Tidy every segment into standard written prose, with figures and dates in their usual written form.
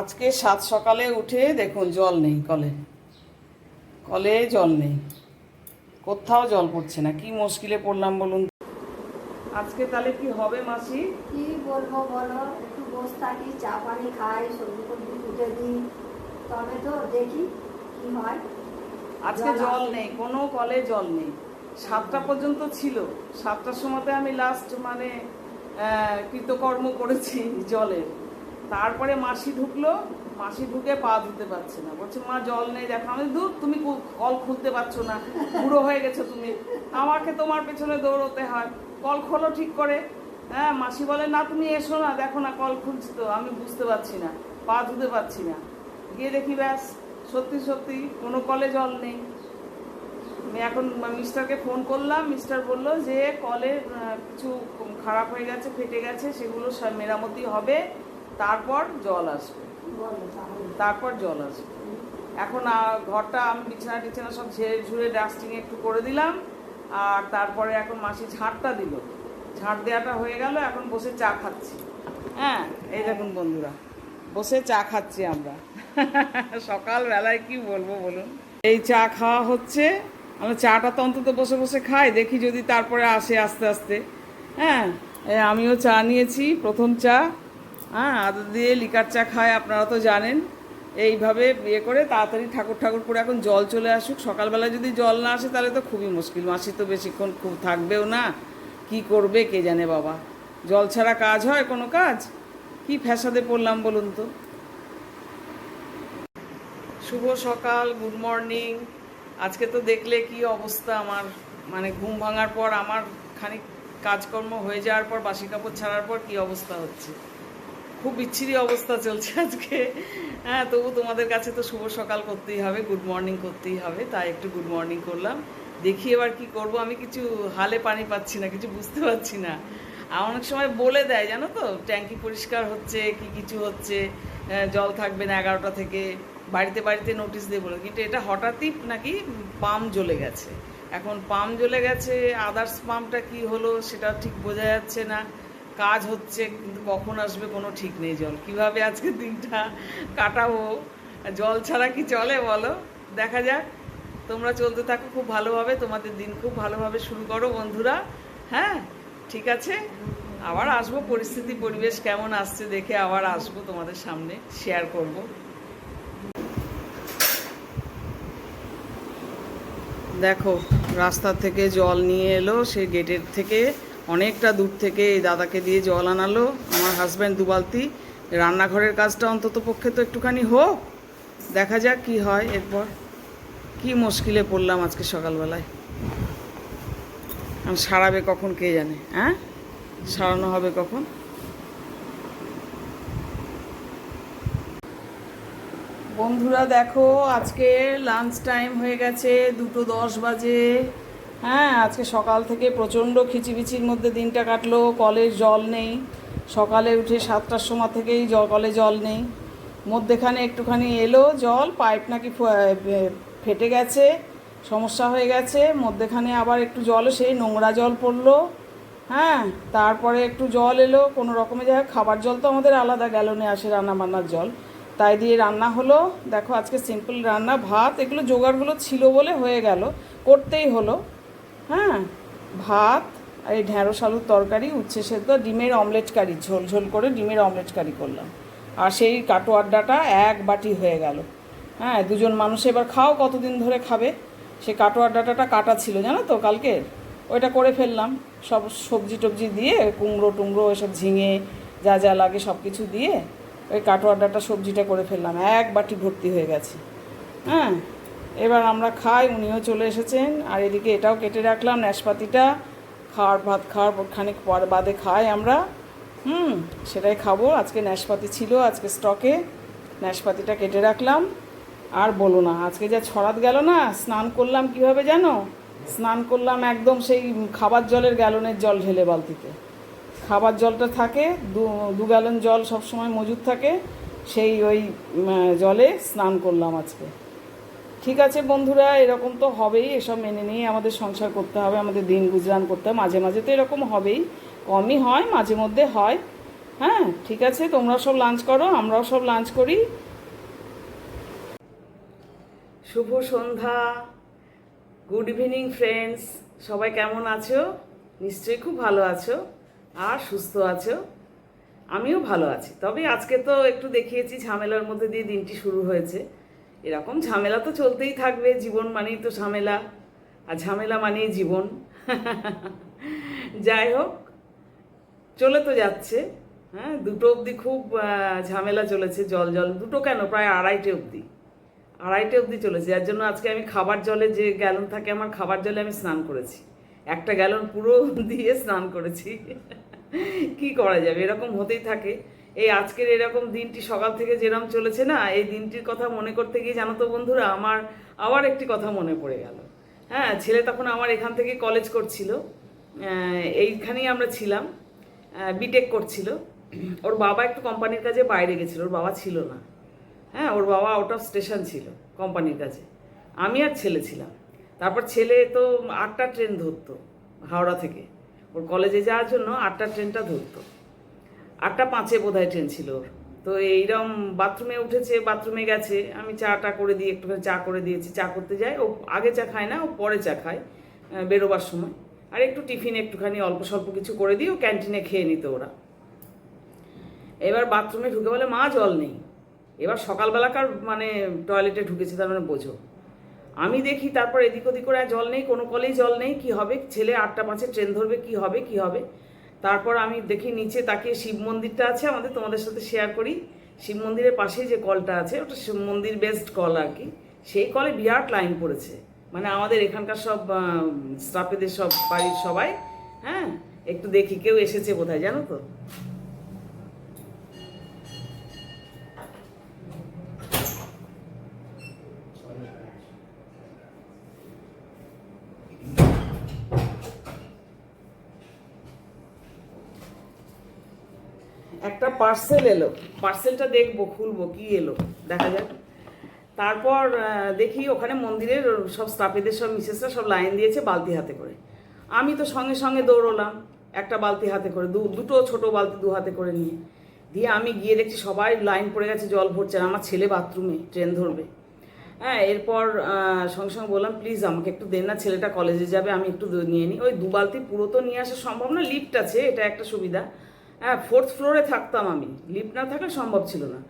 আজকে সাত সকালে উঠে দেখুন জল নেই কলে, কলে জল নেই, কোথাও জল পড়ছে না। কি মুশকিলে পড়লাম বলুন। আজকে তাহলে কি হবে মাসি? কি বলবো বলো, একটু বসে থাকি, চা পানি খাই, সবজি টবজি কুটে দিই, তবে তো দেখি কি হয়। আজকে জল নেই, কোনো কলে জল নেই। 7টা পর্যন্ত ছিল, 7টার সময়তে আমি লাস্ট কৃতকর্ম করেছি জলের। তারপরে মাসি ঢুকলো, মাসি ঢুকে পা ধুতে পারছে না, বলছে মা জল নেই। দেখো আমি দূর, তুমি কল খুলতে পারছো না, বুড়ো হয়ে গেছো তুমি, আমাকে তোমার পেছনে দৌড়তে হয়, কল খোলো ঠিক করে। হ্যাঁ, মাসি বলে না তুমি এসো না, দেখো না কল খুলছি তো, আমি বুঝতে পারছি না, পা ধুতে পারছি না। গিয়ে দেখি ব্যাস সত্যি সত্যি কোনো কলে জল নেই। আমি এখন মিস্টারকে ফোন করলাম, মিস্টার বলল যে কলে কিছু খারাপ হয়ে গেছে, ফেটে গেছে, সেগুলো মেরামতি হবে, তারপর জল আসবে, তারপর জল আসবে। এখন ঘরটা আমি বিছানা টিছানা সব ঝেড়ে ঝুড়ে ডাস্টিং একটু করে দিলাম, আর তারপরে এখন মাসি ঝাড়টা দিল, ঝাড় দেওয়াটা হয়ে গেল, এখন বসে চা খাচ্ছি। হ্যাঁ, এই দেখুন বন্ধুরা, বসে চা খাচ্ছি আমরা। সকালবেলায় কি বলবো বলুন, এই চা খাওয়া হচ্ছে। আমরা চাটা তো অন্তত বসে বসে খাই, দেখি যদি তারপরে আসে আস্তে আস্তে। হ্যাঁ, আমিও চা নিয়েছি, প্রথম চা। হ্যাঁ, আদা দিয়ে লিকার চা খায়, আপনারা তো জানেন। এইভাবে বিয়ে করে তাড়াতাড়ি ঠাকুর ঠাকুর করে এখন জল চলে আসুক। সকালবেলা যদি জল না আসে তাহলে তো খুবই মুশকিল, মাসি তো বেশিক্ষণ খুব থাকবেও না, কি করবে কে জানে বাবা। জল ছাড়া কাজ হয় কোনো কাজ? কি ফ্যাসাদে পড়লাম বলুন তো। শুভ সকাল, গুড মর্নিং। আজকে তো দেখলে কি অবস্থা আমার, মানে ঘুম ভাঙার পর আমার খানিক কাজকর্ম হয়ে যাওয়ার পর, বাসি কাপড় ছাড়ার পর কি অবস্থা হচ্ছে, খুব বিচ্ছিরি অবস্থা চলছে আজকে। হ্যাঁ, তবু তোমাদের কাছে তো শুভ সকাল করতেই হবে, গুড মর্নিং করতেই হবে, তাই একটু গুড মর্নিং করলাম। দেখি এবার কি করব, আমি কিছু হালে পানি পাচ্ছি না, কিছু বুঝতে পারছি না। আর অনেক সময় বলে দেয় জানো তো, ট্যাঙ্কি পরিষ্কার হচ্ছে কি কিছু হচ্ছে, জল থাকবে না 11টা থেকে, বাড়িতে বাড়িতে নোটিশ দিয়ে বলে, কিন্তু এটা হঠাৎই নাকি পাম্প জ্বলে গেছে। এখন পাম্প জ্বলে গেছে, আদার্স পাম্পটা কি হলো সেটা ঠিক বোঝা যাচ্ছে না। কাজ হচ্ছে কিন্তু কখন আসবে কোনো ঠিক নেই জল। কিভাবে আজকে দিনটা কাটাবো, জল ছাড়া কি চলে বলো? দেখা যাক। তোমরা চলতে থাকো খুব ভালোভাবে, তোমাদের দিন খুব ভালোভাবে শুরু করো বন্ধুরা। হ্যাঁ, ঠিক আছে, আবার আসবো, পরিস্থিতি পরিবেশ কেমন আসছে দেখে আবার আসবো তোমাদের সামনে, শেয়ার করব। দেখো রাস্তা থেকে জল নিয়ে এলো, সেই গেটের থেকে অনেকটা দূর থেকে এই দাদাকে দিয়ে জল আনালো আমার হাজব্যান্ড 2 বালতি। রান্নাঘরের কাজটা অন্তত পক্ষে তো একটুখানি হোক, দেখা যাক কি হয় এরপর। কি মুশকিলে পড়লাম আজকে সকালবেলায়। সারাবে কখন কে জানে, হ্যাঁ সারানো হবে কখন। বন্ধুরা দেখো, আজকে লাঞ্চ টাইম হয়ে গেছে, 2:10 বাজে। হ্যাঁ, আজকে সকাল থেকে প্রচণ্ড খিচিবিচির মধ্যে দিনটা কাটলো। কলের জল নেই, সকালে উঠে 7টার সময় থেকেই কলে জল নেই। মধ্যেখানে একটুখানি এলো জল, পাইপ নাকি ফেটে গেছে, সমস্যা হয়ে গেছে। মধ্যেখানে আবার একটু জল, সেই নোংরা জল পড়লো। হ্যাঁ, তারপরে একটু জল এলো কোনো রকমে, যাই হোক খাবার জল তো আমাদের আলাদা গ্যালনে আসে, রান্না বান্নার জল, তাই দিয়ে রান্না হলো। দেখো আজকে সিম্পল রান্না, ভাত, এগুলো জোগাড়গুলো ছিল বলে হয়ে গেল, করতেই হলো। হ্যাঁ, ভাত আর এই ঢ্যাঁড়স আলুর তরকারি, উচ্ছে সেদ্ধ, ডিমের অমলেট কারি, ঝোল ঝোল করে ডিমের অমলেট কারি করলাম। আর সেই কাটো আড্ডাটা 1 বাটি হয়ে গেল। হ্যাঁ, 2জন মানুষ এবার খাও, কতদিন ধরে খাবে। সে কাটো আড্ডাটা কাটা ছিল জানো তো কালকের, ওইটা করে ফেললাম। সব সবজি টবজি দিয়ে, কুমড়ো টুমড়ো এসব ঝিঙে যা যা লাগে সব কিছু দিয়ে ওই কাটো আড্ডাটা সবজিটা করে ফেললাম, 1 বাটি ভর্তি হয়ে গেছে। হ্যাঁ, এবার আমরা খাই, উনিও চলে এসেছেন। আর এদিকে এটাও কেটে রাখলাম, নাশপাতিটা খাওয়ার, ভাত খাওয়ার খানিক পর বাদে খাই আমরা। সেটাই খাবো। আজকে নাশপাতি ছিল, আজকে স্টকে, নাশপাতিটা কেটে রাখলাম। আর বলো না, আজকে যা ছড়াত গেল না, স্নান করলাম কিভাবে জানো? স্নান করলাম একদম সেই খাবার জলের গ্যালনের জল ঢেলে বালতিতে। খাবার জলটা থাকে, 2 গ্যালন জল সবসময় মজুদ থাকে, সেই ওই জলে স্নান করলাম আজকে। ঠিক আছে বন্ধুরা, এরকম তো হবেই, এসব মেনে নিয়ে আমাদের সংসার করতে হবে, আমাদের দিন গুজরান করতে হবে। মাঝে মাঝে তো এরকম হবেই, কমই হয়, মাঝে মধ্যে হয়। হ্যাঁ ঠিক আছে, তোমরা সব লাঞ্চ করো, আমরাও সব লাঞ্চ করি। শুভ সন্ধ্যা, গুড ইভিনিং ফ্রেন্ডস। সবাই কেমন আছো? নিশ্চয়ই খুব ভালো আছো আর সুস্থ আছো। আমিও ভালো আছি, তবে আজকে তো একটু দেখিয়েছি ঝামেলার মধ্যে দিয়ে দিনটি শুরু হয়েছে। এরকম ঝামেলা তো চলতেই থাকবে, জীবন মানেই তো ঝামেলা, আর ঝামেলা মানেই জীবন। যাই হোক, চলে তো যাচ্ছে। হ্যাঁ, দুটো অবধি খুব ঝামেলা চলেছে, জল জল দুটো কেন, প্রায় আড়াইটে অবধি চলেছে। যার জন্য আজকে আমি খাবার জলে, যে গ্যালন থাকে আমার খাবার জলে, আমি স্নান করেছি, একটা গ্যালন পুরো দিয়ে স্নান করেছি। কি করা যাবে, এরকম হতেই থাকে। এই আজকের এরকম দিনটি সকাল থেকে যেরকম চলেছে না, এই দিনটির কথা মনে করতে গিয়ে জানো তো বন্ধুরা, আমার আবার একটি কথা মনে পড়ে গেল। হ্যাঁ, ছেলে তখন আমার এখান থেকে কলেজ করছিল, এইখানেই আমরা ছিলাম, বিটেক করছিল। ওর বাবা একটু কোম্পানির কাজে বাইরে গেছিল, ওর বাবা ছিল না। হ্যাঁ, ওর বাবা আউট অফ স্টেশন ছিল কোম্পানির কাছে, আমি আর ছেলে ছিলাম। তারপর ছেলে তো 8টা ট্রেন ধরতো হাওড়া থেকে, ওর কলেজে যাওয়ার জন্য 8টা ট্রেনটা ধরতো। 8টা 5-এ বোধহয় ট্রেন ছিল ওর। তো এইরকম বাথরুমে উঠেছে, বাথরুমে গেছে, আমি চাটা করে দিই, একটুখানি চা করে দিয়েছি। চা করতে যায়, ও আগে চা খায় না, ও পরে চা খায় বেরোবার সময়। আর একটু টিফিন একটুখানি অল্প স্বল্প কিছু করে দিই, ও ক্যান্টিনে খেয়ে নিত ওরা। এবার বাথরুমে ঢুকে বলে, মা জল নেই। এবার সকালবেলাকার মানে টয়লেটে ঢুকেছে, তার মানে বোঝো। আমি দেখি তারপর এদিক ওদিক করে জল নেই, কোনো কলেই জল নেই, কি হবে, ছেলে 8টা 5-এ ট্রেন ধরবে, কি হবে। তারপর আমি দেখি নিচে তাকিয়ে শিব মন্দিরটা আছে আমাদের, তোমাদের সাথে শেয়ার করি। শিব মন্দিরের পাশেই যে কলটা আছে, ওটা শিব মন্দির বেসড কল আর কি। সেই কলে বিরাট লাইন পড়েছে, মানে আমাদের এখানকার সব স্টাফেদের সব বাড়ির সবাই। হ্যাঁ, একটু দেখি কেউ এসেছে বোধহয়, জানো তো। একটা পার্সেল এলো, পার্সেলটা দেখবো, খুলবো, কি এলো দেখা যাক। তারপর দেখি ওখানে মন্দিরের সব স্টাফেদের সব মিসেসরা সব লাইন দিয়েছে বালতি হাতে করে। আমি তো সঙ্গে সঙ্গে দৌড়লাম, একটা বালতি হাতে করে, দুটো ছোট বালতি 2 হাতে করে নিয়ে। দিয়ে আমি গিয়ে দেখছি সবাই লাইন পড়ে গেছে, জল ভরছে, আমার ছেলে বাথরুমে ট্রেন ধরবে। হ্যাঁ, এরপর সঙ্গে সঙ্গে বললাম, প্লিজ আমাকে একটু দেন না, ছেলেটা কলেজে যাবে, আমি একটু নিয়ে নিই। ওই 2 বালতি পুরো তো নিয়ে আসা সম্ভব না, লিফট আছে, এটা একটা সুবিধা। হ্যাঁ, 4th ফ্লোরে থাকতাম আমি, লিফট না থাকলে সম্ভব ছিল না।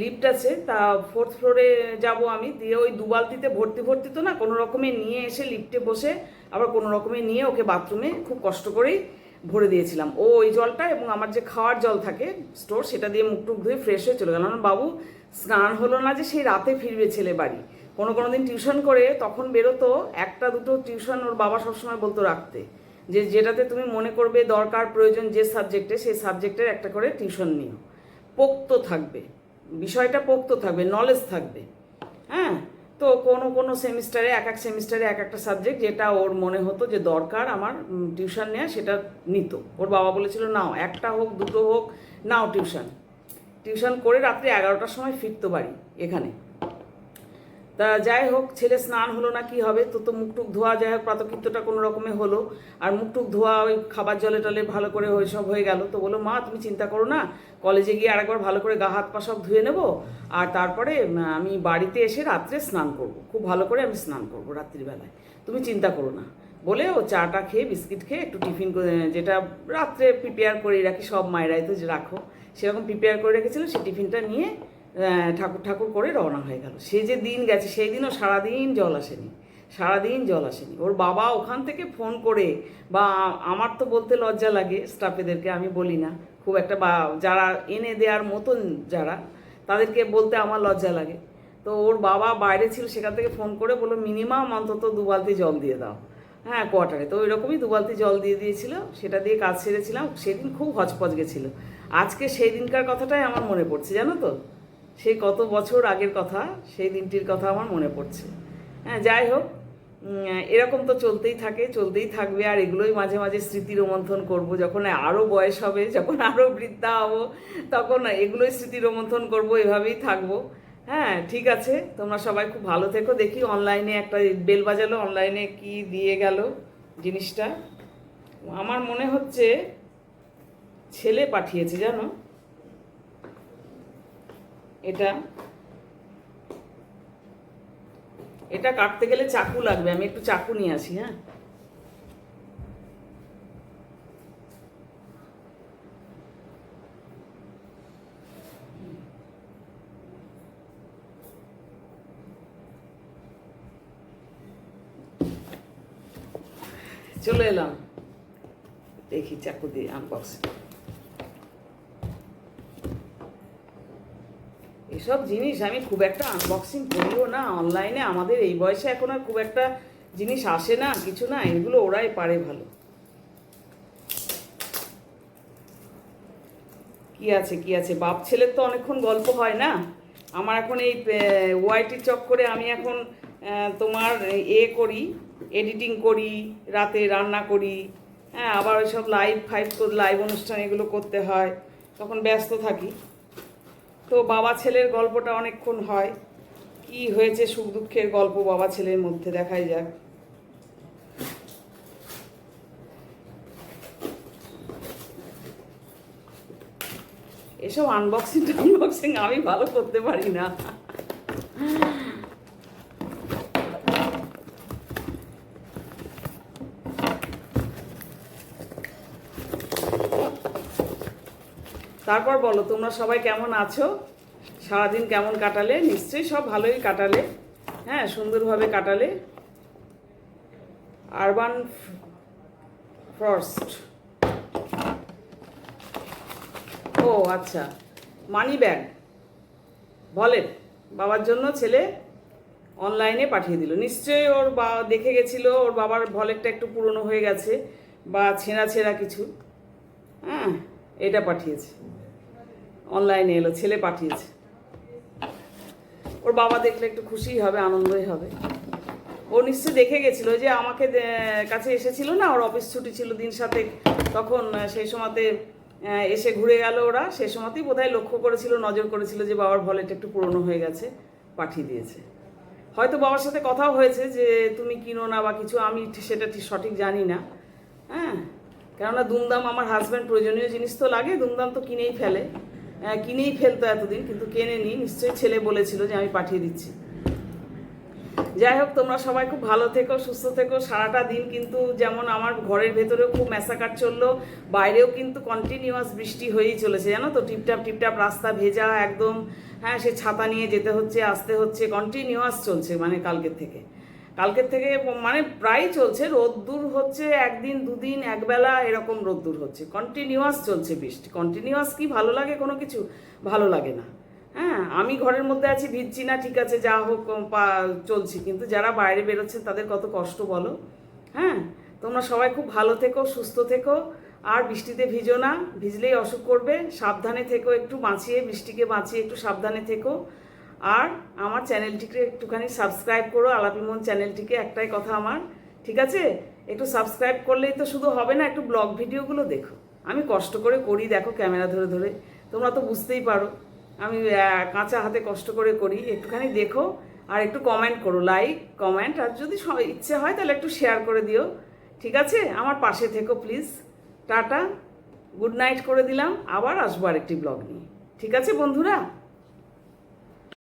লিফট আছে, তা 4th ফ্লোরে যাব আমি। দিয়ে ওই 2 বালতিতে ভর্তি তো না, কোনো রকমে নিয়ে এসে লিফটে বসে আবার কোনো রকমে নিয়ে ওকে বাথরুমে খুব কষ্ট করেই ভরে দিয়েছিলাম। ও ওই জলটা এবং আমার যে খাওয়ার জল থাকে স্টোর, সেটা দিয়ে মুখ টুক ধুয়ে ফ্রেশ হয়ে চলে গেল। বাবু স্নান হলো না যে সেই রাতে ফিরবে ছেলে বাড়ি। কোনো দিন টিউশন করে তখন বেরোতো, 1টা 2টো টিউশন ওর বাবা সবসময় বলতো রাখতে, যে যেটাতে তুমি মনে করবে দরকার প্রয়োজন যে সাবজেক্টে, সেই সাবজেক্টের একটা করে টিউশন নিও, পোক্ত থাকবে বিষয়টা, পোক্ত থাকবে, নলেজ থাকবে। হ্যাঁ, তো কোনো সেমিস্টারে এক সেমিস্টারে একটা সাবজেক্ট যেটা ওর মনে হতো যে দরকার আমার টিউশন নেওয়া, সেটা নিত। ওর বাবা বলেছিল, নাও, 1টা হোক 2টো হোক, নাও টিউশন করে রাত্রি 11টার সময় ফিরতো বাড়ি এখানে। তা যাই হোক, ছেলে স্নান হলো না, কি হবে, তো মুখ টুক ধোয়া, যাই হোক প্রাতকৃত্যটা কোনো রকমে হলো। আর মুখ টুক ধোয়া, ওই খাবার জলে টলে ভালো করে ওই সব হয়ে গেল। তো বলো, মা তুমি চিন্তা করো না, কলেজে গিয়ে আরেকবার ভালো করে গা হাত পা সব ধুয়ে নেবো, আর তারপরে আমি বাড়িতে এসে রাত্রে স্নান করব, খুব ভালো করে আমি স্নান করবো রাত্রিবেলায়, তুমি চিন্তা করো না। বলে ও চাটা খেয়ে বিস্কিট খেয়ে একটু টিফিন করে, যেটা রাত্রে প্রিপেয়ার করে রাখি, সব মায়েরাই তো যে রাখো, সেরকম প্রিপেয়ার করে রেখেছিল, সেই টিফিনটা নিয়ে ঠাকুর করে রওনা হয়ে গেল। সে যে দিন গেছে, সেই দিনও সারাদিন জল আসেনি। ওর বাবা ওখান থেকে ফোন করে, বা আমার তো বলতে লজ্জা লাগে স্টাফেদেরকে, আমি বলি না খুব একটা, বা যারা এনে দেওয়ার মতন যারা, তাদেরকে বলতে আমার লজ্জা লাগে। তো ওর বাবা বাইরে ছিল, সেখান থেকে ফোন করে বললো মিনিমাম অন্তত 2 বালতি জল দিয়ে দাও। হ্যাঁ, কোয়ার্টারে তো ওই রকমই 2 বালতি জল দিয়ে দিয়েছিল, সেটা দিয়ে কাজ সেরেছিলাম। সেদিন খুব হচপচ গেছিলো। আজকে সেই দিনকার কথাটাই আমার মনে পড়ছে, জানো তো, সেই কত বছর আগের কথা, সেই দিনটির কথা আমার মনে পড়ছে। হ্যাঁ, যাই হোক, এরকম তো চলতেই থাকবে। আর এগুলোই মাঝে মাঝে স্মৃতি রোমন্থন করবো, যখন আরও বয়স হবে, যখন আরও বৃদ্ধা হবো, তখন এগুলোই স্মৃতি রোমন্থন করবো, এভাবেই থাকবো। হ্যাঁ, ঠিক আছে, তোমরা সবাই খুব ভালো থেকো। দেখি অনলাইনে একটা বেল বাজালো, অনলাইনে কি দিয়ে গেল জিনিসটা, আমার মনে হচ্ছে ছেলে পাঠিয়েছে জানো, এটা এটা কাটতে গেলে চাকু লাগবে, আমি একটু চাকু নিয়ে আসি। হ্যাঁ, চলে এলাম, দেখি চাকু দিয়ে আনবক্সিং। এসব জিনিস আমি খুব একটা আনবক্সিং করিও না অনলাইনে, আমাদের এই বয়সে এখন আর খুব একটা জিনিস আসে না, কিছু না, এগুলো ওরাই পারে ভালো। কি আছে কি আছে, বাপ ছেলের তো অনেকক্ষণ গল্প হয় না। আমার এখন এই ওয়াইটির চক্করে আমি এখন তোমার করি, এডিটিং করি, রাতে রান্না করি, হ্যাঁ, আবার ওই সব লাইভ অনুষ্ঠান এগুলো করতে হয়, তখন ব্যস্ত থাকি। তো বাবা ছেলের গল্পটা অনেকক্ষণ হয়, কি হয়েছে সুখ দুঃখের গল্প বাবা ছেলের মধ্যে, দেখাই যাক। এসব আনবক্সিং আমি ভালো করতে পারি না। তারপর বলো, তোমরা সবাই কেমন আছো? সারাদিন কেমন কাটালে? নিশ্চয়ই সব ভালোই কাটালে, হ্যাঁ, সুন্দরভাবে কাটালে। আরবান ফ্রস্ট, ও আচ্ছা, মানি ব্যাগ ভলেট বাবার জন্য ছেলে অনলাইনে পাঠিয়ে দিল। নিশ্চয়ই ওর দেখে গেছিলো ওর বাবার ভলেটটা একটু পুরনো হয়ে গেছে বা ছেঁড়া ছেঁড়া কিছু, হ্যাঁ, এটা পাঠিয়েছে, অনলাইনে এলো, ছেলে পাঠিয়েছে। ওর বাবা দেখলে একটু খুশিই হবে, আনন্দই হবে। ও নিশ্চয়ই দেখে গেছিল, যে আমাকে কাছে এসেছিল না, ওর অফিস ছুটি ছিল দিন সাথে, তখন সেই সময়তে এসে ঘুরে গেল ওরা, সেই সময়তেই বোধহয় লক্ষ্য করেছিল, নজর করেছিল যে বাবার ভলেট একটু পুরনো হয়ে গেছে, পাঠিয়ে দিয়েছে। হয়তো বাবার সাথে কথাও হয়েছে যে তুমি কিনো না বা কিছু, আমি সেটা ঠিক সঠিক জানি না, হ্যাঁ, কেননা দুমদাম আমার হাজব্যান্ড প্রয়োজনীয় জিনিস তো লাগে, দুমদাম তো কিনেই ফেলে, কিনেই ফেলতো এতদিন, কিন্তু কেনেনি, নিশ্চয়ই ছেলে বলেছিল যে আমি পাঠিয়ে দিচ্ছি। যাই হোক, তোমরা সবাই খুব ভালো থেকো, সুস্থ থেকো। সারাটা দিন কিন্তু যেমন আমার ঘরের ভেতরেও খুব ম্যাসাকার চললো, বাইরেও কিন্তু কন্টিনিউয়াস বৃষ্টি হয়েই চলেছে, জানো তো, টিপটাপ রাস্তা ভেজা একদম, হ্যাঁ, সে ছাতা নিয়ে যেতে হচ্ছে, আসতে হচ্ছে, কন্টিনিউয়াস চলছে, মানে কালকের থেকে মানে প্রায় চলছে, রোদ্দুর হচ্ছে একদিন দুদিন একবেলা এরকম রোদ্দুর হচ্ছে, কন্টিনিউয়াস চলছে বৃষ্টি। কন্টিনিউয়াস কি ভালো লাগে কোনো কিছু? ভালো লাগে না। হ্যাঁ, আমি ঘরের মধ্যে আছি, ভিজছি না, ঠিক আছে, যা হোক চলছি, কিন্তু যারা বাইরে বেরোচ্ছেন তাদের কত কষ্ট বলো। হ্যাঁ, তোমরা সবাই খুব ভালো থেকো, সুস্থ থেকো, আর বৃষ্টিতে ভিজো না, ভিজলেই অসুখ করবে, সাবধানে থেকো, একটু বাঁচিয়ে, বৃষ্টিকে বাঁচিয়ে একটু সাবধানে থেকো। আর আমার চ্যানেলটিকে একটুখানি সাবস্ক্রাইব করো, আলাপিমন চ্যানেলটিকে, একটাই কথা আমার, ঠিক আছে? একটু সাবস্ক্রাইব করলেই তো শুধু হবে না, একটু ব্লগ ভিডিওগুলো দেখো, আমি কষ্ট করে করি, দেখো ক্যামেরা ধরে ধরে, তোমরা তো বুঝতেই পারো আমি কাঁচা হাতে কষ্ট করে করি, একটুখানি দেখো, আর একটু কমেন্ট করো, লাইক কমেন্ট, আর যদি ইচ্ছে হয় তাহলে একটু শেয়ার করে দিও, ঠিক আছে? আমার পাশে থেকো প্লিজ। টাটা, গুড নাইট করে দিলাম, আবার আসবো আরেকটি ব্লগ নিয়ে, ঠিক আছে বন্ধুরা?